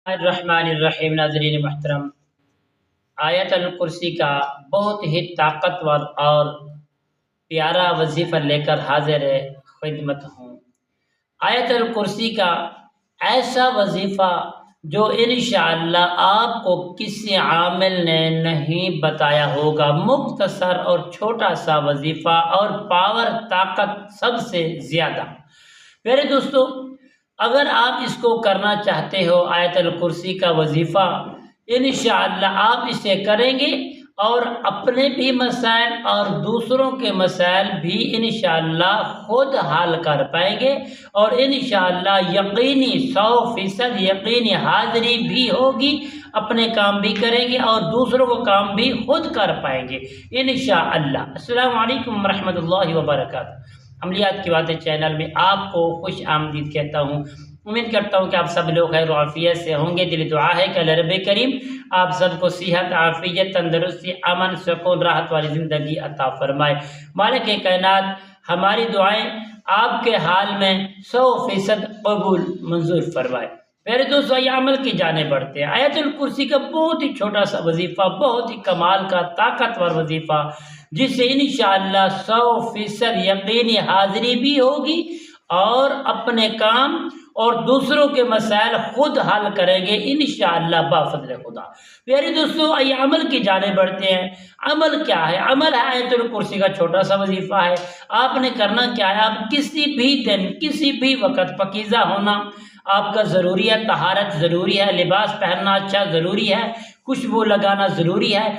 الرحمن الرحیم، ناظرین محترم، آیت الکرسی کا بہت ہی طاقتور اور پیارا وظیفہ لے کر حاضر خدمت ہوں۔ آیت الکرسی کا ایسا وظیفہ جو انشاءاللہ آپ کو کسی عامل نے نہیں بتایا ہوگا، مختصر اور چھوٹا سا وظیفہ اور پاور طاقت سب سے زیادہ۔ میرے دوستو، اگر آپ اس کو کرنا چاہتے ہو، آیت الکرسی کا وظیفہ، انشاءاللہ آپ اسے کریں گے اور اپنے بھی مسائل اور دوسروں کے مسائل بھی انشاءاللہ خود حل کر پائیں گے، اور انشاءاللہ یقینی 100% یقینی حاضری بھی ہوگی، اپنے کام بھی کریں گے اور دوسروں کو کام بھی خود کر پائیں گے انشاءاللہ۔ السلام علیکم ورحمۃ اللہ وبرکاتہ۔ عملیات کی باتیں چینل میں آپ کو خوش آمدید کہتا ہوں۔ امید کرتا ہوں کہ آپ سب لوگ خیر و عافیت سے ہوں گے۔ دل دعا ہے کہ اللہ رب کریم آپ سب کو صحت، عافیت، تندرستی، امن، سکون، راحت والی زندگی عطا فرمائے۔ مالک کائنات ہماری دعائیں آپ کے حال میں 100% قبول منظور فرمائے۔ میرے دوستو، یہ عمل کی جانب بڑھتے ہیں۔ آیت الکرسی کا بہت ہی چھوٹا سا وظیفہ، بہت ہی کمال کا طاقتور وظیفہ، جس سے انشاءاللہ 100% یقینی حاضری بھی ہوگی اور اپنے کام اور دوسروں کے مسائل خود حل کریں گے انشاءاللہ بفضل خدا۔ پیارے دوستو، یہ عمل کی جانب بڑھتے ہیں۔ عمل کیا ہے؟ عمل ہے آیت الکرسی کا چھوٹا سا وظیفہ ہے۔ آپ نے کرنا کیا ہے؟ آپ کسی بھی دن، کسی بھی وقت پاکیزہ ہونا آپ کا ضروری ہے، طہارت ضروری ہے، لباس پہننا اچھا ضروری ہے، خوشبو لگانا ضروری ہے۔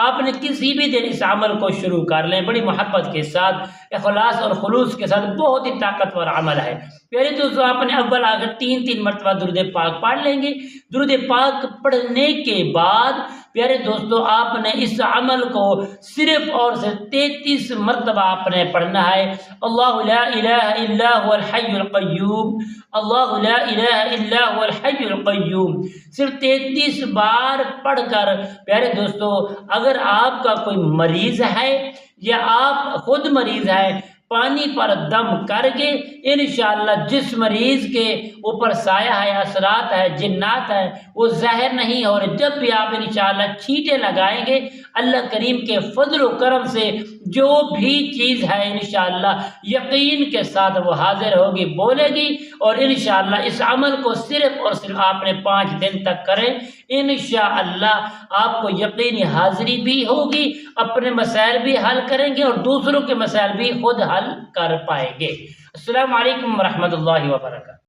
آپ نے کسی بھی دن اس عمل کو شروع کر لیں، بڑی محبت کے ساتھ، اخلاص اور خلوص کے ساتھ، بہت ہی طاقتور عمل ہے۔ پیارے دوستو، آپ نے اول آخر 3 مرتبہ درود پاک پڑھ لیں گے۔ درود پاک پڑھنے کے بعد پیارے دوستو، آپ نے اس عمل کو صرف اور صرف 33 مرتبہ آپ نے پڑھنا ہے۔ اللہ لا الہ الا هو الحی القیوم، اللہ لا الہ الا هو الحی القیوم، صرف 33 بار پڑھ کر پیارے دوستو، اگر آپ کا کوئی مریض ہے یا آپ خود مریض ہے، پانی پر دم کر کے انشاءاللہ جس مریض کے اوپر سایہ ہے، اثرات ہے، جنات ہے، وہ ظاہر نہیں ہو رہے، جب بھی آپ انشاءاللہ چھینٹے لگائیں گے، اللہ کریم کے فضل و کرم سے جو بھی چیز ہے انشاءاللہ یقین کے ساتھ وہ حاضر ہوگی، بولے گی، اور انشاءاللہ اس عمل کو صرف اور صرف آپ نے 5 دن تک کریں، انشاءاللہ آپ کو یقینی حاضری بھی ہوگی، اپنے مسائل بھی حل کریں گے اور دوسروں کے مسائل بھی خود حل کر پائیں گے۔ السلام علیکم ورحمۃ اللہ وبرکاتہ۔